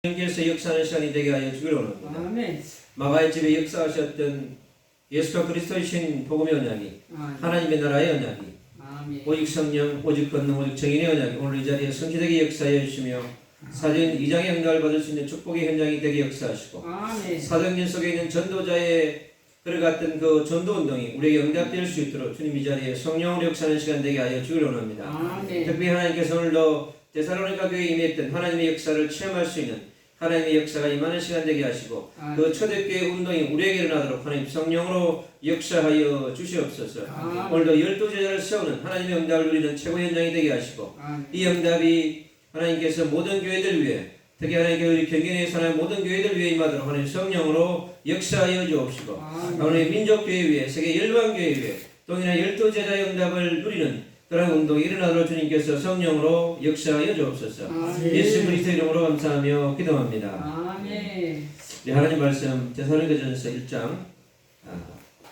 하나님께서 역사하는 시간이 되게 하여 주기를 원합니다. 아멘. 마가의 집에 역사하셨던 예수가 그리스도이신 복음의 언약이, 아멘. 하나님의 나라의 언약이, 아멘. 오직 성령, 오직 권능, 오직 정인의 언약이 오늘 이 자리에 성취되게 역사하여 주시며 사도행 2장의 응답을 받을 수 있는 축복의 현장이 되게 역사하시고 아멘. 사도행전 속에 있는 전도자의 그래갔던 그 전도운동이 우리에게 응답될 수 있도록 주님 이 자리에 성령으로 역사하는 시간 되게 하여 주기를 원합니다. 아멘. 특별히 하나님께서 오늘도 데살로니가 교회에 임했던 하나님의 역사를 체험할 수 있는 하나님의 역사가 임하는 시간 되게 하시고 그 초대교회 운동이 우리에게 일어나도록 하나님 성령으로 역사하여 주시옵소서. 오늘도 12제자를 세우는 하나님의 응답을 누리는 최고의 현장이 되게 하시고 이 응답이 하나님께서 모든 교회들 위해 특히 하나님께서 우리 경기내에 사는 모든 교회들 위해 임하도록 하나님 성령으로 역사하여 주옵시고 하나님 민족교회 위해 세계 열방교회 위해 동일한 12제자의 응답을 누리는 그런 운동이 일어나도록 주님께서 성령으로 역사하여 주옵소서. 예수 그리스도 이름으로 감사하며 기도합니다. 아멘. 우리 하나님 말씀 데살로니가전서 1장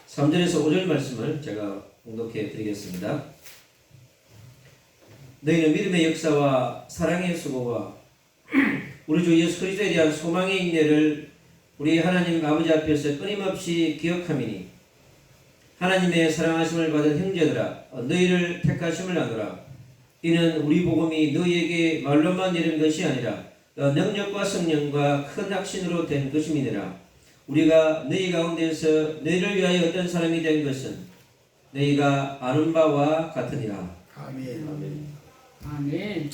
3절에서 5절 말씀을 제가 공독해 드리겠습니다. 너희는 믿음의 역사와 사랑의 수고와 우리 주 예수 그리스도에 대한 소망의 인내를 우리 하나님 아버지 앞에서 끊임없이 기억하미니 하나님의 사랑하심을 받은 형제들아 너희를 택하심을 나누라. 이는 우리 복음이 너희에게 말로만 내린 것이 아니라 능력과 성령과 큰 확신으로 된 것임이니라. 우리가 너희 가운데서 너희를 위하여 어떤 사람이 된 것은 너희가 아는 바와 같으니라. 아멘. 아멘.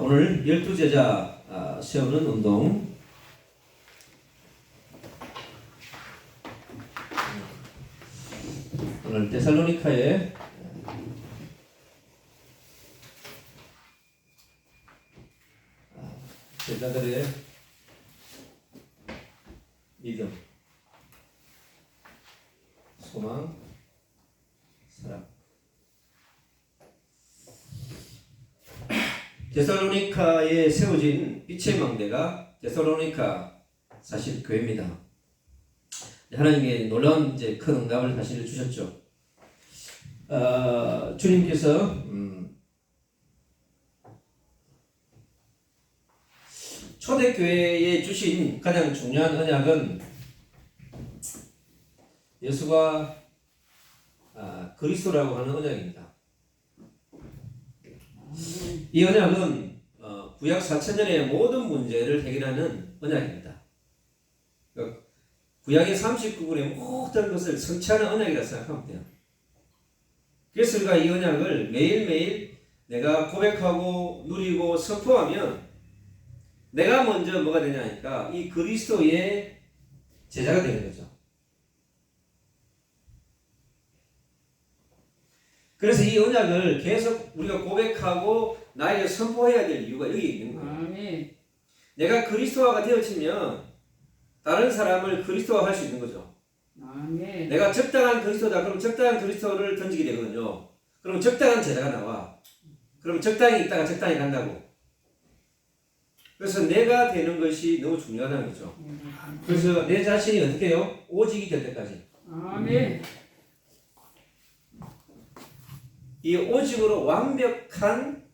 오늘 12제자 세우는 운동 오늘 데살로니카의 제자들의 믿음, 소망, 사랑. 데살로니카에 세워진 빛의 망대가 데살로니카 사실 교회입니다. 하나님의 놀라운 큰 응답을 사실 주셨죠. 주님께서 초대교회에 주신 가장 중요한 언약은 예수가 그리스도라고 하는 언약입니다. 이 언약은 구약 4000년의 모든 문제를 해결하는 언약입니다. 구약의 39권의 모든 것을 성취하는 언약이라 생각하면 돼요. 그래서 우리가 이 언약을 매일매일 내가 고백하고 누리고 선포하면 내가 먼저 뭐가 되냐니까 이 그리스도의 제자가 되는 거죠. 그래서 이 언약을 계속 우리가 고백하고 나에게 선포해야 될 이유가 여기 있는 거예요. 아멘. 내가 그리스도화가 되어지면 다른 사람을 그리스도화할 수 있는 거죠. 아멘. 내가 적당한 그리스도다. 그럼 적당한 그리스도를 던지게 되거든요. 그럼 적당한 제자가 나와. 그럼 적당히 있다가 적당히 간다고. 그래서 내가 되는 것이 너무 중요하다는 거죠. 그래서 내 자신이 어떻게 해요? 오직이 될 때까지. 아멘. 이 오직으로 완벽한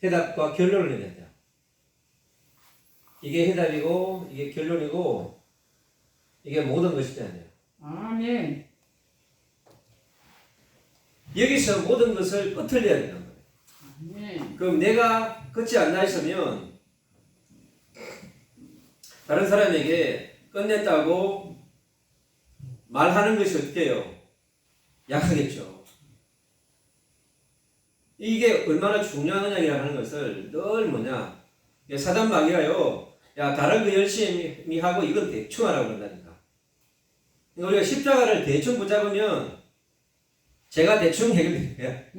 해답과 결론을 내야 돼요. 이게 해답이고 이게 결론이고 이게 모든 것이 돼야 돼요. 아멘. 여기서 모든 것을 끝을 내야 되는 거예요. 아멘. 그럼 내가 끝이 안 나 있으면 다른 사람에게 끝냈다고 말하는 것이 어떻게 해요? 약하겠죠. 이게 얼마나 중요한 언약이라 하는 것을 늘 뭐냐 사단 마귀가요 야 다른 거 열심히 하고 이건 대충 하라고 그런다니까. 그러니까 우리가 십자가를 대충 붙잡으면 제가 대충 해결될 거야.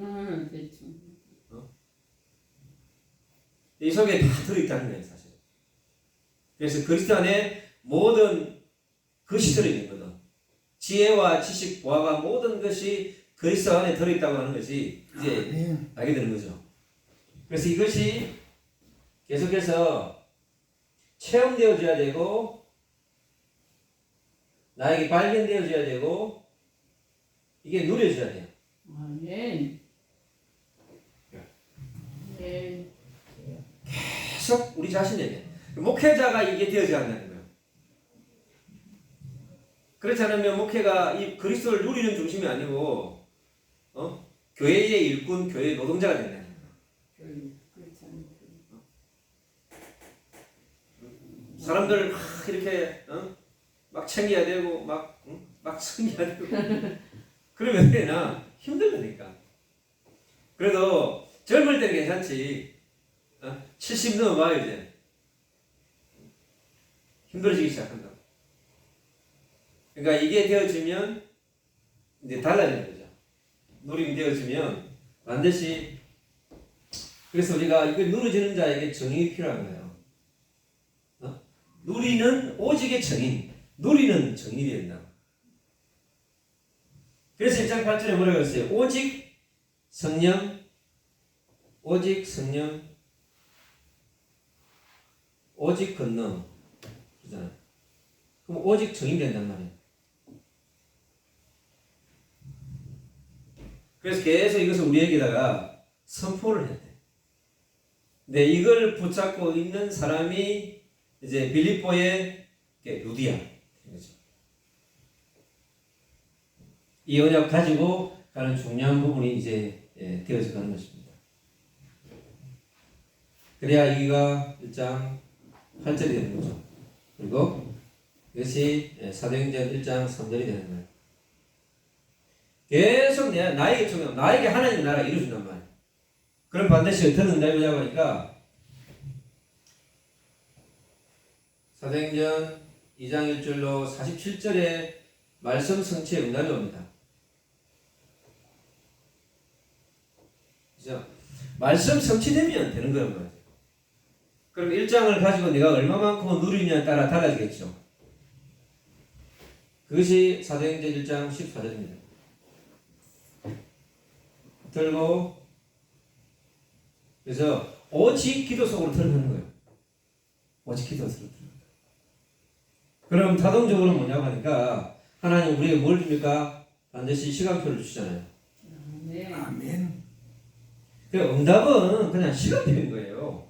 대충. 이 속에 다 들어있다는 거예요 사실. 그래서 그리스도 안에 모든 것이 들어있는 거든. 지혜와 지식, 보화가 모든 것이 그리스도 안에 들어있다고 하는 것이 이제 알게 되는 거죠. 그래서 이것이 계속해서 체험되어져야 되고 나에게 발견되어져야 되고 이게 누려져야 돼요. 아멘. 네. 계속 우리 자신에게 목회자가 이게 되어져야 한다는 거예요. 그렇지 않으면 목회가 이 그리스도를 누리는 중심이 아니고 교회의 일꾼, 교회의 노동자가 된다는 거예요. 그렇지 않아요. 사람들 막 이렇게 막 챙겨야 되고 막 섬겨야 되고 그러면 되나 힘들다니까. 그래도 젊을 때는 괜찮지. 70 넘어봐요 이제 힘들어지기 시작한다. 그러니까 이게 되어지면 이제 달라지는 거죠. 누림이 되어지면 반드시. 그래서 우리가 이걸 누려지는 자에게 정의가 필요한 거예요. 누리는 오직의 정인, 누리는 정인이 된다. 그래서 1장 8절에 뭐라고 했어요? 오직 성령, 오직 성령, 오직 권능. 그잖아요. 그럼 오직 정인 된단 말이에요. 그래서 계속 이것을 우리에게다가 선포를 해야 돼. 근데 이걸 붙잡고 있는 사람이 이제 빌립보의 루디아. 이 언약 가지고 가는 중요한 부분이 이제 되어져 가는 것입니다. 그래야 이가 1장 8절이 되는 거죠. 그리고 이것이 사도행전 1장 3절이 되는 거예요. 계속 나에게 중요한, 나에게 하나님의 나라가 이루어진단 말이에요. 그럼 반드시 어떤 응답이 오자고 하니까 사도행전 2장 1절로 47절에 말씀 성취의 응답이 옵니다. 그죠? 말씀 성취되면 되는 거란 말이에요. 그럼 1장을 가지고 내가 얼마만큼 누리느냐에 따라 달라지겠죠. 그것이 사도행전 1장 14절입니다. 들고 그래서 오직 기도 속으로 들어가는 거예요. 오직 기도 속으로 들어가는 거예요. 그럼 자동적으로 뭐냐고 하니까 하나님 우리에게 뭘 줍니까? 반드시 시간표를 주시잖아요. 네. 아멘. 그 응답은 그냥 시간표인 거예요.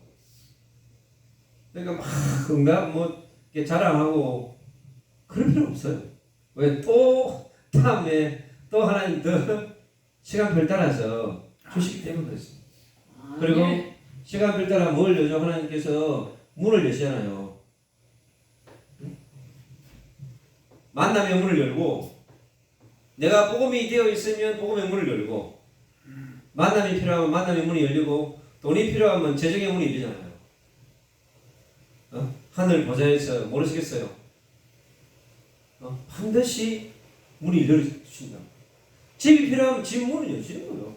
그러니까 막 응답 뭐 이렇게 자랑하고 그럴 필요 없어요. 왜 또 다음에 또 하나님 더 시간표를 따라서 주시기 때문에 그렇습니다. 그리고 시간표를 따라 뭘 여죠? 하나님께서 문을 여시잖아요. 만남의 문을 열고 내가 복음이 되어 있으면 복음의 문을 열고 만남이 필요하면 만남의 문이 열리고 돈이 필요하면 재정의 문이 열리잖아요. 하늘 보좌에서 모르시겠어요? 반드시 문이 열려주신다. 집이 필요하면 집 문을 여시는 거예요.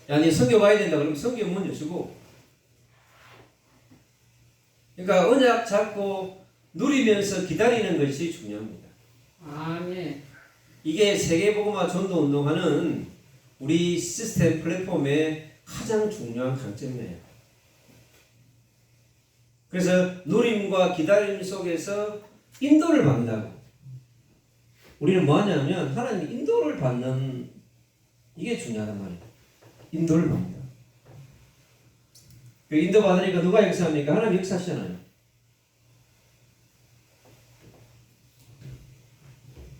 야, 니 성경 와야 된다 그러면 성경 문 여시고. 그러니까 언약 잡고 누리면서 기다리는 것이 중요합니다. 아멘. 이게 세계복음화 전도 운동하는 우리 시스템 플랫폼의 가장 중요한 강점이에요. 그래서 누림과 기다림 속에서 인도를 받는다고. 우리는 뭐 하냐면 하나님 인도를 받는 이게 중요하단 말이에요. 인도를 받는다. 그 인도 받으니까 누가 역사합니까? 하나님 역사하시잖아요.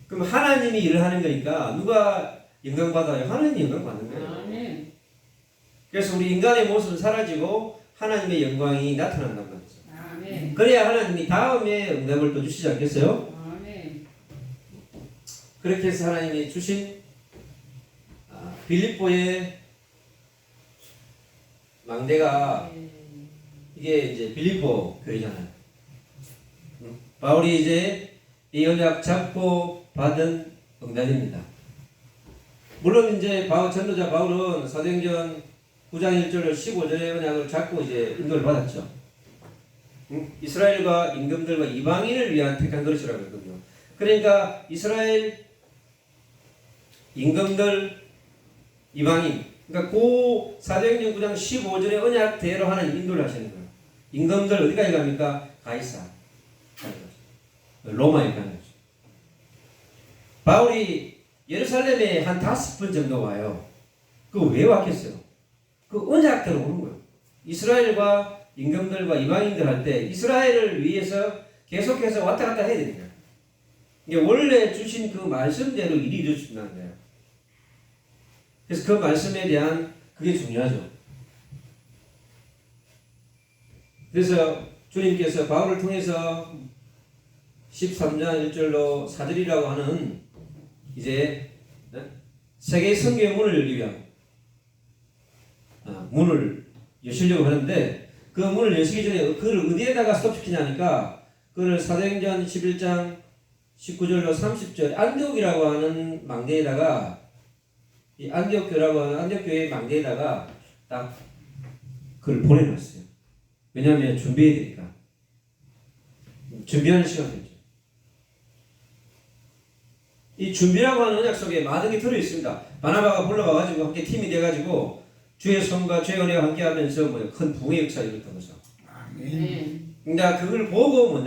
그럼 하나님이 일을 하는 거니까 누가 영광 받아요? 하나님이 영광 받는 거예요. 아멘. 그래서 우리 인간의 모습은 사라지고 하나님의 영광이 나타난단 말이죠. 아멘. 그래야 하나님이 다음에 응답을 또 주시지 않겠어요? 아멘. 그렇게 해서 하나님이 주신 빌립보의 망대가 이게 이제 빌립보 교회잖아요. 바울이 이제 이 언약 잡고 받은 응답입니다. 물론 이제 전도자 바울은 사도행전 9장 1절로 15절의 언약을 잡고 이제 인도를 받았죠. 이스라엘과 임금들과 이방인을 위한 택한 그릇이라고 했거든요. 그러니까 이스라엘 임금들 이방인, 그러니까 그 사도행전 9장 15절의 언약대로 하나님 인도를 하시는 거예요. 임금들 어디까지 갑니까? 가이사, 로마에 가는 거죠. 바울이 예루살렘에 한 5번 정도 와요. 그 왜 왔겠어요? 그 언약대로 오는 거예요. 이스라엘과 임금들과 이방인들 할 때 이스라엘을 위해서 계속해서 왔다 갔다 해야 됩니다. 이게 원래 주신 그 말씀대로 일이 이루어진다는 거예요. 그래서 그 말씀에 대한 그게 중요하죠. 그래서 주님께서 바울을 통해서 13장 1절로 사절이라고 하는 이제 세계 성경의 문을 열기 위한 문을 여시려고 하는데 그 문을 여시기 전에 그를 어디에다가 스톱시키냐니까 그를 사도행전 11장 19절로 30절 안디옥이라고 하는 망대에다가 이 안디옥교라고 하는 안디옥교의 망대에다가 딱 그걸 보내놨어요. 왜냐하면 준비해야 되니까. 준비하는 시간이죠. 이 준비라고 하는 언약 속에 많은 게 들어있습니다. 바나바가 불러와가지고 함께 팀이 돼가지고 주의 손과 주의 은혜가 함께하면서 큰 부흥의 역사를 일으켰던 거죠. 아멘. 그러니까 그걸 보고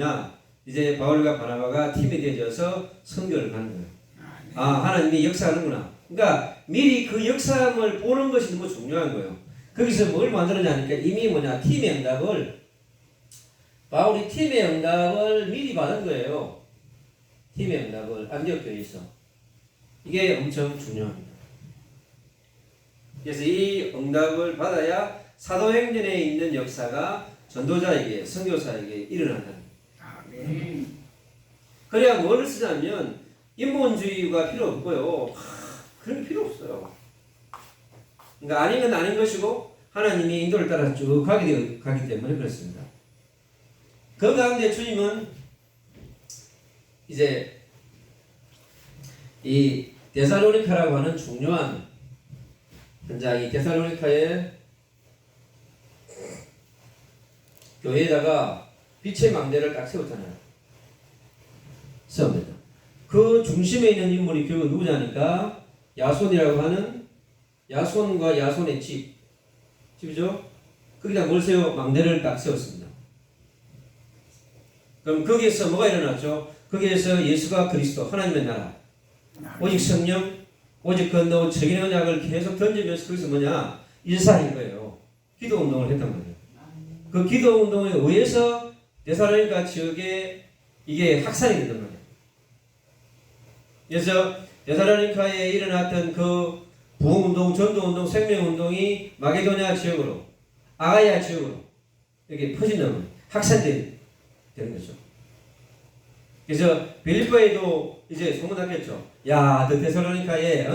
이제 바울과 바나바가 팀이 되어져서 선교를 가는 거예요. 하나님이 역사하는구나. 그러니까 미리 그 역사함을 보는 것이 너무 중요한 거예요. 거기서 뭘 만들었냐니까 이미 팀의 응답을 바울이 팀의 응답을 미리 받은 거예요. 팀의 응답을 안디옥 교회에서. 이게 엄청 중요합니다. 그래서 이 응답을 받아야 사도행전에 있는 역사가 전도자에게 선교사에게 일어난다는 거예요. 그래야 뭐를 쓰냐면 인본주의가 필요 없고요. 그런 게 필요 없어요. 그러니까 아닌 건 아닌 것이고 하나님이 인도를 따라 쭉 가기 때문에 그렇습니다. 그 가운데 주님은 이제 이 데살로니카라고 하는 중요한 현장, 이 데살로니카의 교회에다가 빛의 망대를 딱 세웠잖아요. 세웁니다. 그 중심에 있는 인물이 결국 누구냐니까 야손이라고 하는 야손과 야손의 집이죠. 거기다 뭘 세워? 망대를 딱 세웠습니다. 그럼 거기에서 뭐가 일어났죠? 거기에서 예수가 그리스도 하나님의 나라 오직 성령 오직 건너 책임의 언약을 계속 던지면서 거기서 일사인 거예요. 기도 운동을 했단 말이에요. 그 기도 운동에 의해서 데살로니가 지역에 이게 확산이 된단 말이에요. 그래서 데살로니카에 일어났던 그 부흥운동, 전도운동, 생명운동이 마게도냐 지역으로, 아가야 지역으로 이렇게 퍼진다면 확산되는 거죠. 그래서 빌립보에도 이제 소문났겠죠. 야, 너 데살로니카에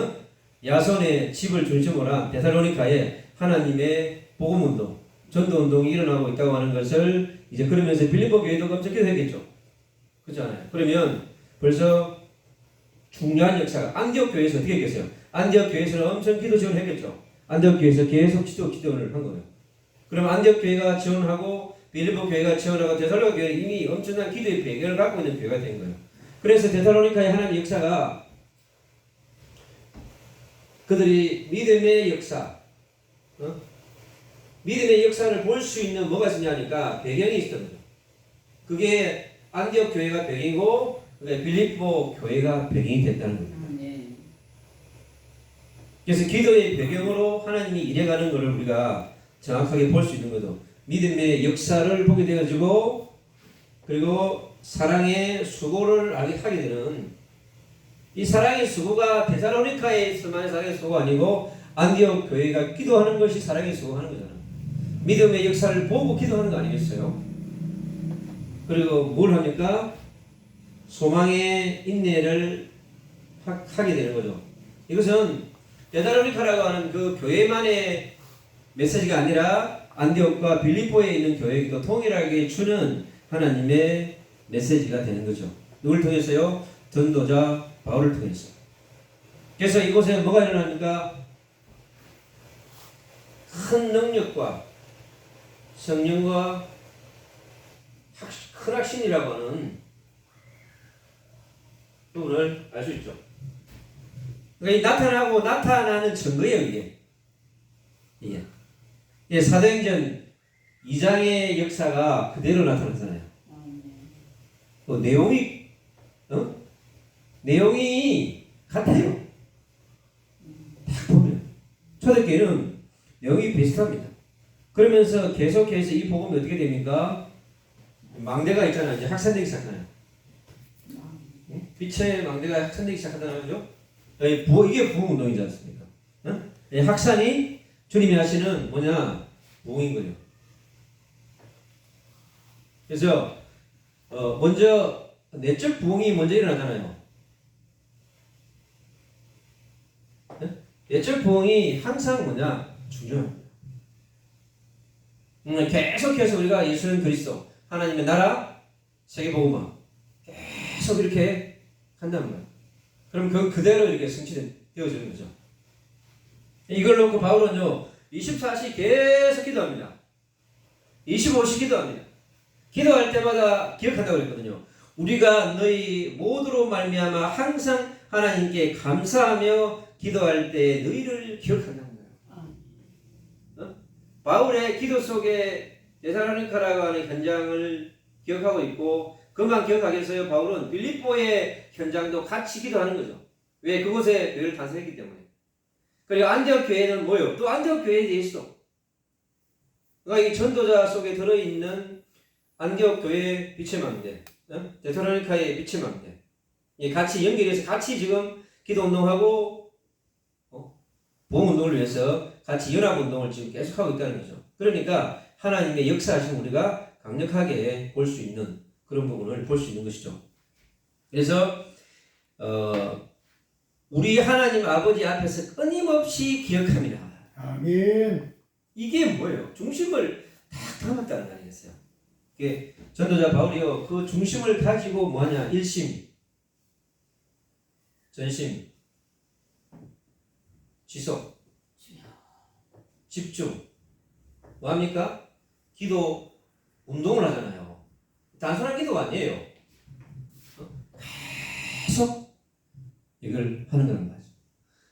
야손의 집을 중심으로 한 데살로니카에 하나님의 복음운동, 전도운동이 일어나고 있다고 하는 것을 이제 그러면서 빌립보 교회도 엄청 기도했겠죠. 그렇지 않아요? 그러면 벌써 중요한 역사가 안디옥 교회에서 어떻게 했겠어요? 안디옥 교회에서는 엄청 기도 지원을 했겠죠. 안디옥 교회에서 계속 기도를 한 거예요. 그럼 안디옥 교회가 지원하고 빌립보 교회가 지원하고 데살로니가 교회는 이미 엄청난 기도의 배경을 갖고 있는 교회가 된 거예요. 그래서 데살로니카의 하나님의 역사가 그들이 믿음의 역사, 믿음의 역사를 볼 수 있는 뭐가 있었냐니까 배경이 있었던 거죠. 그게 안디옥 교회가 배경이고 빌립보 교회가 배경이 됐다는 겁니다. 그래서 기도의 배경으로 하나님이 일해가는 것을 우리가 정확하게 볼 수 있는 거죠. 믿음의 역사를 보게 되어지고 그리고 사랑의 수고를 하게 되는 이 사랑의 수고가 데살로니카에서만의 사랑의 수고가 아니고 안디옥 교회가 기도하는 것이 사랑의 수고하는 거잖아요. 믿음의 역사를 보고 기도하는 거 아니겠어요? 그리고 뭘 합니까? 소망의 인내를 하게 되는 거죠. 이것은 데살로니카라고 하는 그 교회만의 메시지가 아니라 안디옥과 빌립보에 있는 교회에게도 동일하게 주는 하나님의 메시지가 되는 거죠. 누굴 통해서요? 전도자 바울을 통해서. 그래서 이곳에 뭐가 일어납니까? 큰 능력과 성령과 큰 확신이라고 하는 부분을 알 수 있죠. 그러니까 나타나고 나타나는 증거예요, 이게. 예, 사도행전 2장의 역사가 그대로 나타나잖아요. 내용이 같아요. 딱 보면 초대교회는 내용이 비슷합니다. 그러면서 계속해서 이 복음이 어떻게 됩니까? 망대가 있잖아요. 이제 확산되기 시작하나요? 빛의 망대가 확산되기 시작한다는 거죠. 이게 부흥 운동이지 않습니까? 확산이 주님이 하시는 뭐냐? 부흥인 거죠. 그래서 먼저 내적 부흥이 먼저 일어나잖아요. 내적 부흥이 항상 뭐냐? 중요합니다. 계속해서 우리가 예수는 그리스도, 하나님의 나라, 세계복음화 계속 이렇게 한단 말이에요. 그럼 그대로 이렇게 성취되어지는 거죠. 이걸 놓고 바울은요 24시 계속 기도합니다. 25시 기도합니다. 기도할 때마다 기억한다고 그랬거든요. 우리가 너희 모두로 말미암아 항상 하나님께 감사하며 기도할 때 너희를 기억한다는 거예요. 바울의 기도 속에 데살로니가라고 하는 현장을 기억하고 있고, 그만 기억하겠어요? 바울은 빌립보의 현장도 같이 기도하는 거죠. 왜? 그곳에 교회를 탄생했기 때문에. 그리고 안디옥 교회는 뭐예요? 또 안디옥 교회에 대해서도, 그러니까 이 전도자 속에 들어있는 안디옥 교회의 빛의 망대, 데살로니가의 빛의 망대, 같이 연결해서 같이 지금 기도 운동하고 보험 운동을 위해서 같이 연합 운동을 지금 계속하고 있다는 거죠. 그러니까 하나님의 역사하심 우리가 강력하게 볼 수 있는 그런 부분을 볼 수 있는 것이죠. 그래서 우리 하나님 아버지 앞에서 끊임없이 기억합니다. 아멘. 이게 뭐예요? 중심을 딱 담았다는 거 아니겠어요? 이게 전도자 바울이요, 그 중심을 가지고 뭐하냐? 일심, 전심, 지속, 집중. 뭐합니까? 기도 운동을 하잖아요. 단순한 기도가 아니에요. 계속 이걸 하는 거란 말이죠.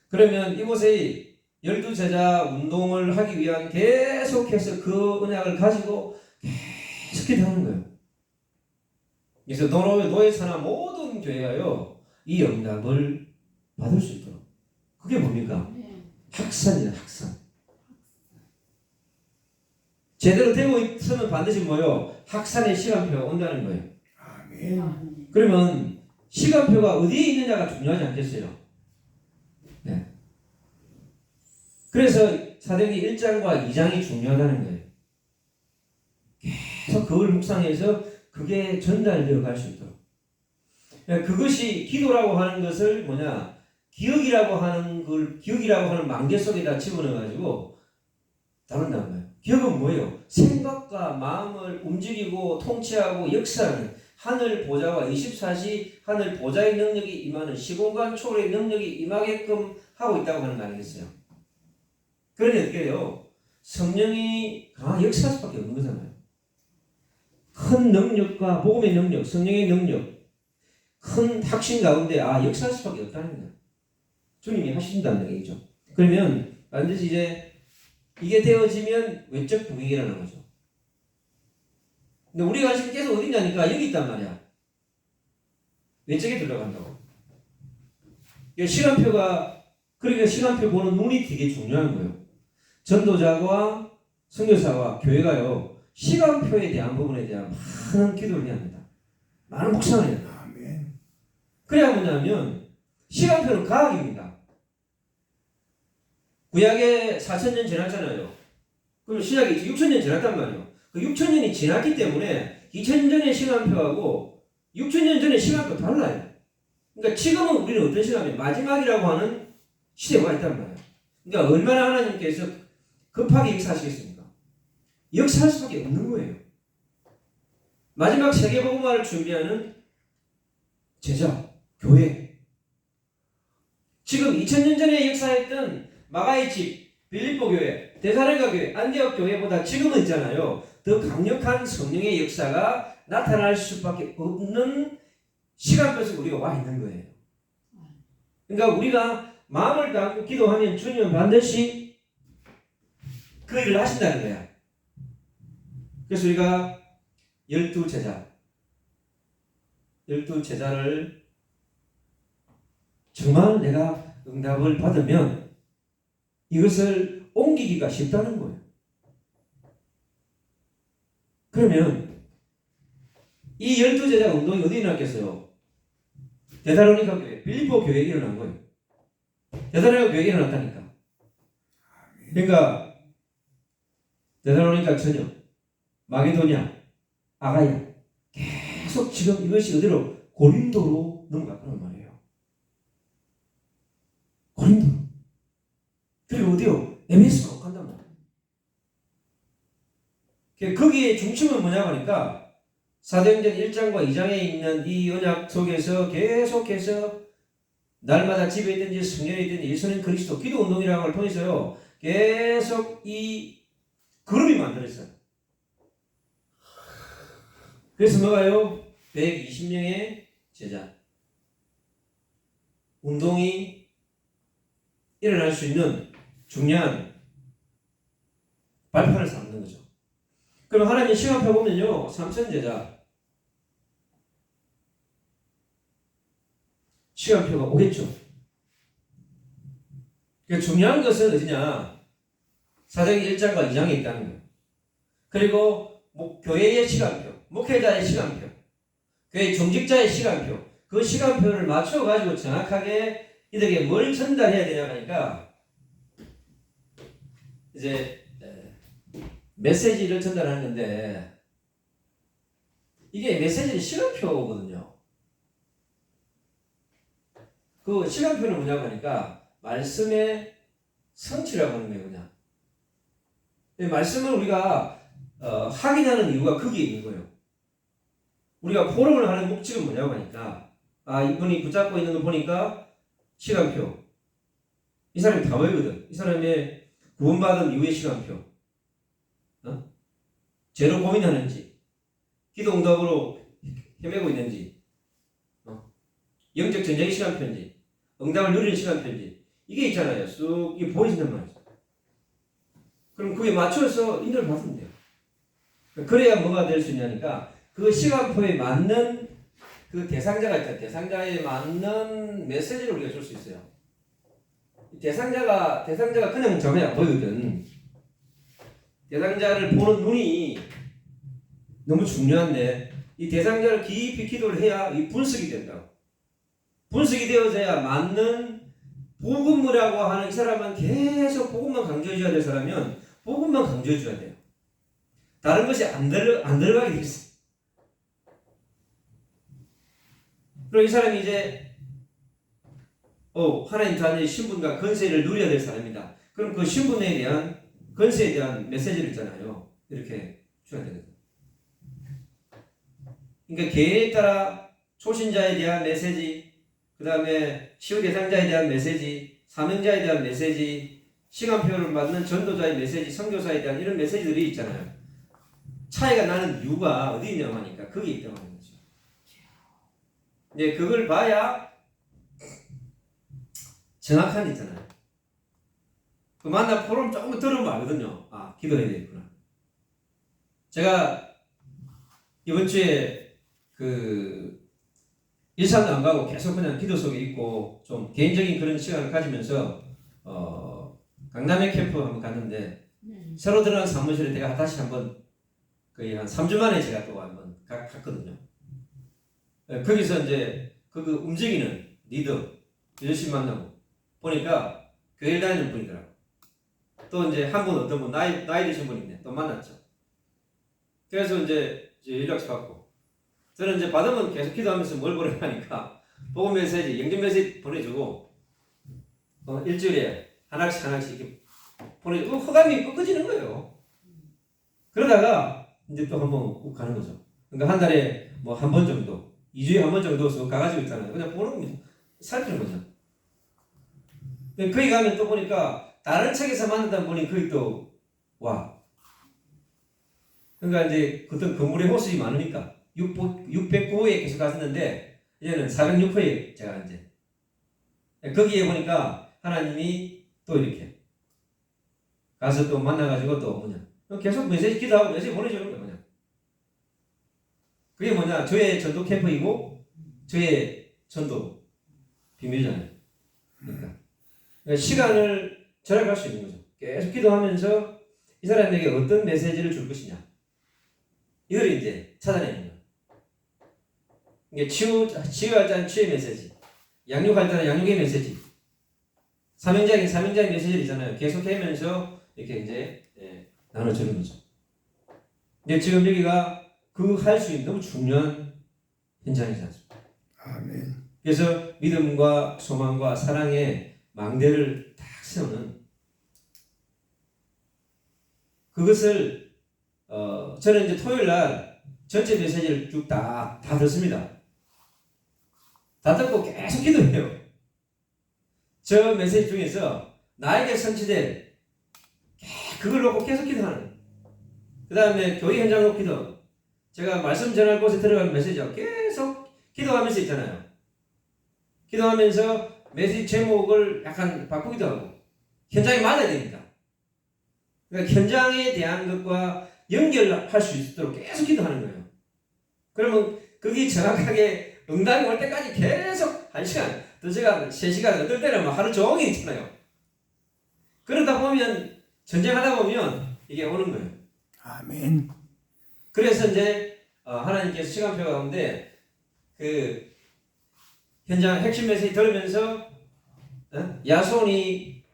그러면 이곳에 12제자 운동을 하기 위한 계속해서 그 언약을 가지고 계속 기도하는 거예요. 그래서 노예사나 모든 교회가요, 이 응답을 받을 수 있도록. 그게 뭡니까? 확산이야, 확산. 제대로 되고 있으면 반드시 뭐요? 확산의 시간표가 온다는 거예요. 아멘. 그러면 시간표가 어디에 있느냐가 중요하지 않겠어요? 네. 그래서 사도행전 1장과 2장이 중요하다는 거예요. 계속 그걸 묵상해서 그게 전달되어 갈 수 있도록. 그것이 기도라고 하는 것을 뭐냐? 기억이라고 하는 망개 속에다 집어넣어가지고 다룬다는 거예요. 기억은 뭐예요? 생각과 마음을 움직이고 통치하고 역사하는 하늘 보좌와 24시 하늘 보좌의 능력이 임하는 시공간 초월의 능력이 임하게끔 하고 있다고 하는 거 아니겠어요? 그러니 어떻게 해요? 성령이 강하게 역사할 수밖에 없는 거잖아요. 큰 능력과 복음의 능력, 성령의 능력, 큰 확신 가운데 역사할 수밖에 없다는 거예요. 주님이 하신다는 얘기죠. 그러면 반드시 이제 이게 되어지면 외적 부흥이라는 거죠. 근데 우리가 지금 계속 어디 있냐니까 여기 있단 말이야. 외적에 들어간다고. 그러니까 시간표 보는 눈이 되게 중요한 거예요. 전도자와 선교사와 교회가요, 시간표에 대한 부분에 대한 많은 기도를 해야 합니다. 많은 묵상을 해야 합니다. 아멘. 그래야 뭐냐면 시간표는 과학입니다. 구약에 4,000년 지났잖아요. 그럼 신약이 6,000년 지났단 말이에요. 그 6,000년이 지났기 때문에 2,000년 전의 시간표하고 6,000년 전의 시간표 달라요. 그러니까 지금은 우리는 어떤 시간이에요? 마지막이라고 하는 시대가 있단 말이에요. 그러니까 얼마나 하나님께서 급하게 역사하시겠습니까? 역사할 수밖에 없는 거예요. 마지막 세계복음화를 준비하는 제자, 교회. 지금 2000년 전에 역사했던 마가의 집, 빌립보 교회, 데살로니가 교회, 안디옥 교회보다 지금은 있잖아요, 더 강력한 성령의 역사가 나타날 수밖에 없는 시간표에서 우리가 와 있는 거예요. 그러니까 우리가 마음을 담고 기도하면 주님은 반드시 그 일을 하신다는 거야. 그래서 우리가 12제자를 정말 내가 응답을 받으면 이것을 옮기기가 쉽다는 거예요. 그러면 이 12제자 운동이 어디 일어났겠어요? 데살로니가 교회, 빌립보 교회에 일어난 거예요. 데살로니가 교회에 일어났다니까. 그러니까 데살로니가 전역, 마게도냐, 아가야 계속 지금 이것이 어디로? 고린도로 넘어갔다는 말이에요. 고린도. 그리고 어디요? MS로 간단 말이에요. 거기에 중심은 뭐냐고 하니까 사도행전 1장과 2장에 있는 이 언약 속에서 계속해서 날마다 집에 있든지 성전에 있든지 예수는 그리스도 기도 운동이라는 걸 통해서요. 계속 이 그룹이 만들어졌어요. 그래서 뭐가요? 120명의 제자. 운동이 일어날 수 있는 중요한 발판을 삼는 거죠. 그럼 하나님 시간표 보면요. 3천 제자. 시간표가 오겠죠. 그러니까 중요한 것은 어디냐? 사도행전 1장과 2장에 있다는 거예요. 그리고 교회의 시간표, 목회자의 시간표, 교회 종직자의 시간표, 그 시간표를 맞춰가지고 정확하게 이들에게 뭘 전달해야 되냐 하니까 이제 메시지를 전달하는데 이게 메시지의 시간표거든요. 그 시간표는 뭐냐고 하니까 말씀의 성취라고 하는 거예요. 그냥 말씀을 우리가 확인하는 이유가 거기에 있는 거예요. 우리가 포럼을 하는 목적은 뭐냐고 하니까 이분이 붙잡고 있는 거 보니까 시간표. 이 사람이 다 외거든. 이 사람의 구원받은 이후의 시간표. 죄로 고민하는지, 기도 응답으로 헤매고 있는지, 영적 전쟁의 시간표인지, 응답을 누리는 시간표인지, 이게 있잖아요. 쑥 보여진단 말이죠. 그럼 그에 맞춰서 인도를 받으면 돼요. 그래야 뭐가 될 수 있냐니까 그 시간표에 맞는 그 대상자가 있잖아요. 대상자에 맞는 메시지를 우리가 줄 수 있어요. 대상자가 그냥 저거야 보이거든. 대상자를 보는 눈이 너무 중요한데 이 대상자를 깊이 기도를 해야 이 분석이 된다고. 분석이 되어져야 맞는 복음이라고 하는 이 사람은 계속 복음만 강조해 줘야 될 사람이면 복음만 강조해 줘야 돼요. 다른 것이 안 들어가게 돼 있어. 그리고 이 사람이 이제 하나님 자녀의 신분과 권세를 누려야 될 사람이다. 그럼 그 신분에 대한 권세에 대한 메시지를 있잖아요. 이렇게 줘야 되거든. 그러니까 계획에 따라 초신자에 대한 메시지, 그 다음에 치유 대상자에 대한 메시지, 사명자에 대한 메시지, 시간표를 맞는 전도자의 메시지, 선교사에 대한 이런 메시지들이 있잖아요. 차이가 나는 이유가 어디 있냐고 하니까 거기 있다고 하는 거죠. 이제 그걸 봐야 정확한 있잖아요. 그 만나 포럼 조금 들으면 알거든요. 기도해야 되겠구나. 제가 이번 주에 일산도 안 가고 계속 그냥 기도 속에 있고 좀 개인적인 그런 시간을 가지면서 강남의 캠프 한번 갔는데 새로 들어간 사무실에 제가 다시 한번 거의 한 3주 만에 제가 또 한번 갔거든요. 거기서 이제 그 움직이는 리더 열심히 만나고 보니까 교회 다니는 분이더라고. 또 이제 한 분 어떤 분 나이 드신 분 있네. 또 만났죠. 그래서 이제 연락처 받고 저는 이제 받으면 계속 기도하면서 뭘 보내라니까 복음 메시지, 영접 메시지 보내주고 일주일에 하나씩 이렇게 보내주고 허감이 꺾어지는 거예요. 그러다가 이제 또 한번 꼭 가는 거죠. 그러니까 한 달에 뭐 한 번 정도, 2주에 한 번 정도 가가지고 있잖아요. 그냥 보는 겁니다. 살피는 거죠. 거기 가면 또 보니까 다른 책에서 만났다 보니 거기 또 와. 그러니까 이제 어떤 건물의 호수이 많으니까 609호에 계속 갔었는데 이제는 406호에 제가 이제 거기에 보니까 하나님이 또 이렇게 가서 또 만나가지고 또 뭐냐 계속 메시지 기도하고 메시지 보내주는 거야 그냥. 그게 뭐냐 저의 전도 캠프이고 저의 전도 비밀이잖아요. 그러니까 시간을 절약할 수 있는 거죠. 계속 기도하면서 이 사람에게 어떤 메시지를 줄 것이냐. 이걸 이제 찾아내는 거예요. 이게 치유할 때는 치유의 메시지, 양육할 때는 양육의 메시지, 삼형제에게 삼형제의 메시지를 있잖아요. 계속 하면서 이렇게 이제 나눠주는 거죠. 근데 지금 여기가 그 할 수 있는 너무 중요한 현장이지 않습니까? 아멘. 그래서 믿음과 소망과 사랑의 망대를 딱 세우는 그것을 저는 이제 토요일 날 전체 메시지를 쭉 다 듣습니다. 다 듣고 계속 기도해요. 저 메시지 중에서 나에게 성취될 그걸 놓고 계속 기도하는 거예요. 그 다음에 교회 현장 놓고 기도. 제가 말씀 전할 곳에 들어가는 메시지가 계속 기도하면서 있잖아요. 기도하면서 메시지 제목을 약간 바꾸기도 하고 현장에 맞아야 되니까. 그러니까 현장에 대한 것과 연결할 수 있도록 계속 기도하는 거예요. 그러면 그게 정확하게 응답이 올 때까지 계속 1시간, 2시간, 3시간, 어떨 때는 막 하루 종일 있잖아요. 그러다 보면 전쟁하다 보면 이게 오는 거예요. 아멘. 그래서 이제 하나님께서 시간표 가운데 그 현장 핵심 메시지 들으면서 야손이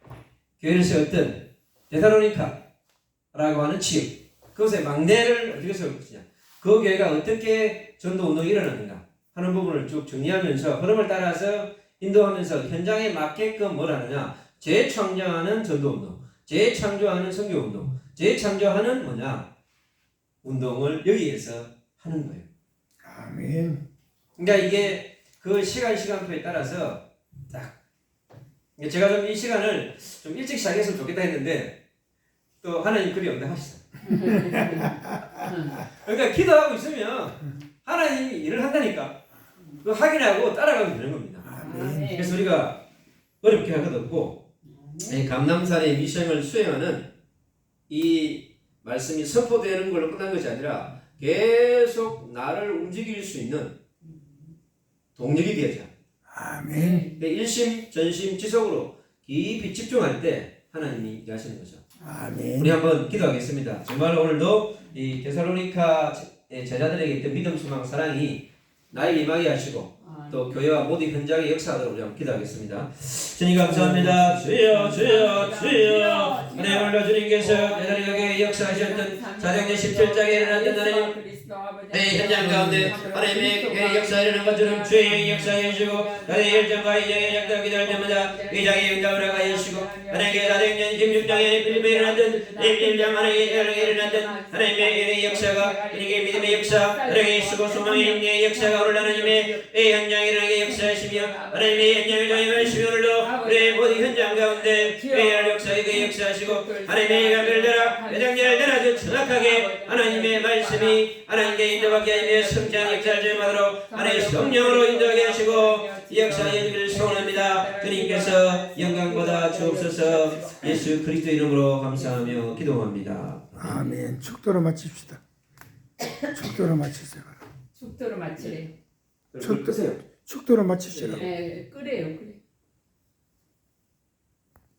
교회를 세웠던 데살로니카라고 하는 지역 그것의 망대를 어떻게 세울 것이냐, 그 교회가 어떻게 전도 운동이 일어났는가 하는 부분을 쭉 정리하면서 흐름을 따라서 인도하면서 현장에 맞게끔 뭘 하느냐, 재창조하는 전도 운동, 재창조하는 선교 운동, 재창조하는 뭐냐 운동을 여기에서 하는 거예요. 아멘. 그러니까 이게 그 시간표에 따라서 딱 제가 좀 이 시간을 좀 일찍 시작했으면 좋겠다 했는데 또 하나님 그리 응답하시죠. 그러니까 기도하고 있으면 하나님이 일을 한다니까 그 확인하고 따라가면 되는 겁니다. 아멘. 그래서 우리가 어렵게 할 것 없고 이 감남산의 미션을 수행하는 이 말씀이 선포되는 걸로 끝난 것이 아니라 계속 나를 움직일 수 있는 동력이 되어져. 아멘. 일심 전심 지속으로 깊이 집중할 때 하나님이 일하시는 거죠. 아멘. 우리 한번 기도하겠습니다. 정말 오늘도 이 데살로니카 제자들에게 있던 믿음, 소망, 사랑이 나에게 임하게 하시고 또 교회와 모든 현장의 역사하도록 우리 한번 기도하겠습니다. 주님 감사합니다. 주여 주여 주여. 은혜 올려 주님께서 대단하게 역사하셨던 사도행전 17장에 일어났던 하나님 현장 가운데 하나님의 역사에 일어난 것처럼 주의 역사해 주시고 나의 열정과 이장의 역사 기도할 때마다 이장의 응답을 하게 해주시고 하나님께 사도행전 16장에 빌립보에 일어났던 1장 하나님의 일어났던 하나님의 역사가 하나님의 믿음의 역사 하나님의 수고 소망의 영의 역사가 오늘 하나님의 현장에 일어나게 역사하시며 하나님의 현장을 통하시며 오늘도 우리의 모든 현장 가운데 회할 역사에 그 역사하시고 하나님의 감별을 따라 회장자를 따라 정확하게 하나님의 말씀이 하나님께 인도받게 하며 성장 역사를 제공하도록 하나님의 성령으로 인도하게 하시고 역사해 주기를 소원합니다. 주님께서 영광보다 주옵소서. 예수 그리스도 이름으로 감사하며 기도합니다. 아멘. 축도로 마칩시다. 축도로 마치세요. 축도로 마치래. 끄세요. 축도로 마치시라고. 네, 끄래요.